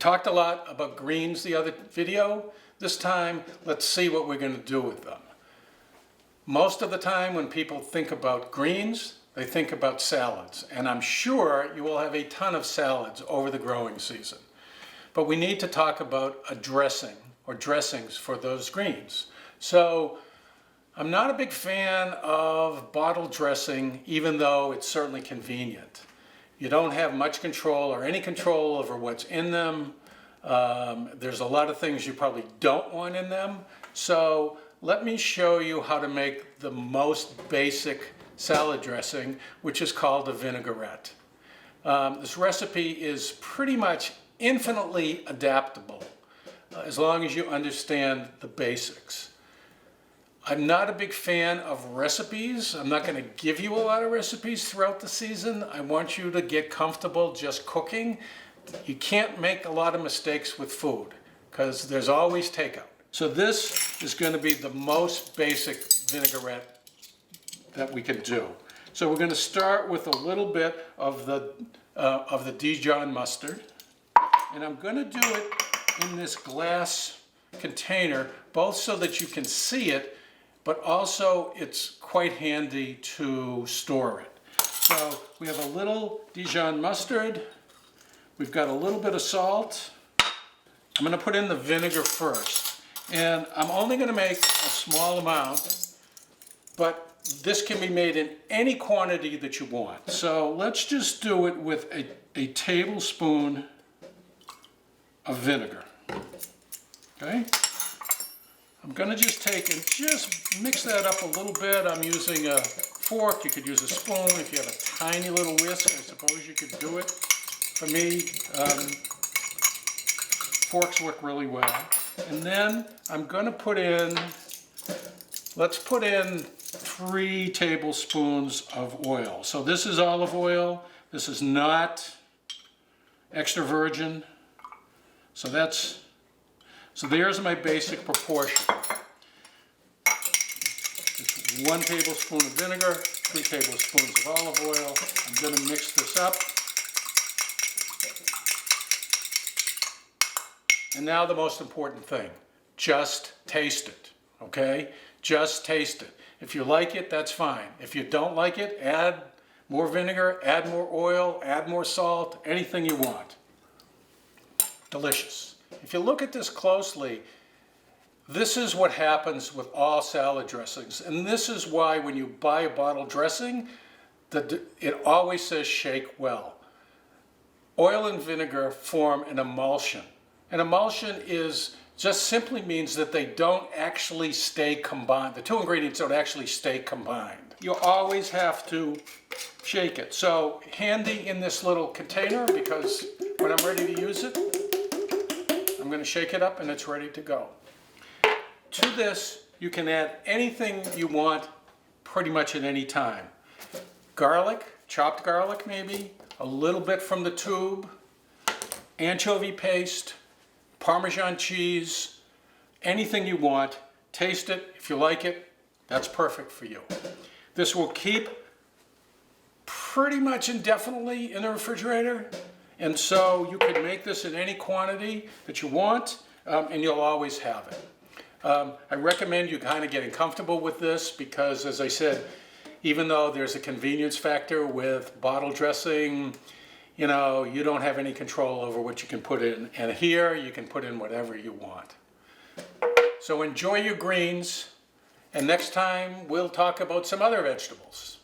talked a lot about greens the other video. This time, let's see what we're going to do with them. Most of the time when people think about greens, they think about salads. And I'm sure you will have a ton of salads over the growing season. But we need to talk about a dressing or dressings for those greens. So I'm not a big fan of bottle dressing, even though it's certainly convenient. You don't have much control or any control over what's in them. There's a lot of things you probably don't want in them. So let me show you how to make the most basic salad dressing, which is called a vinaigrette. This recipe is pretty much infinitely adaptable as long as you understand the basics. I'm not a big fan of recipes. I'm not going to give you a lot of recipes throughout the season. I want you to get comfortable just cooking. You can't make a lot of mistakes with food because there's always takeout. So this is going to be the most basic vinaigrette that we can do. So we're going to start with a little bit of the Dijon mustard, and I'm going to do it in this glass container, both so that you can see it, but also it's quite handy to store it. So we have a little Dijon mustard. We've got a little bit of salt. I'm going to put in the vinegar first. And I'm only going to make a small amount, but this can be made in any quantity that you want. So let's just do it with a tablespoon of vinegar. Okay? I'm going to just take and just mix that up a little bit. I'm using a fork. You could use a spoon. If you have a tiny little whisk, I suppose you could do it. For me, forks work really well. And then I'm going to put in, let's put in 3 tablespoons of oil. So this is olive oil. This is not extra virgin. So there's my basic proportion. It's 1 tablespoon of vinegar, 3 tablespoons of olive oil. I'm going to mix this up. And now the most important thing, just taste it, okay? Just taste it. If you like it, that's fine. If you don't like it, add more vinegar, add more oil, add more salt, anything you want. Delicious. If you look at this closely, this is what happens with all salad dressings. And this is why when you buy a bottle dressing, it always says shake well. Oil and vinegar form an emulsion. An emulsion just simply means that they don't actually stay combined. The 2 ingredients don't actually stay combined. You always have to shake it. So handy in this little container, because when I'm ready to use it, I'm going to shake it up and it's ready to go. To this, you can add anything you want pretty much at any time. Garlic, chopped garlic maybe, a little bit from the tube, anchovy paste, Parmesan cheese, anything you want. Taste it. If you like it, that's perfect for you. This will keep pretty much indefinitely in the refrigerator. And so you can make this in any quantity that you want, and you'll always have it. I recommend you kind of getting comfortable with this because, as I said, even though there's a convenience factor with bottle dressing, you know, you don't have any control over what you can put in. And here, you can put in whatever you want. So enjoy your greens, and next time we'll talk about some other vegetables.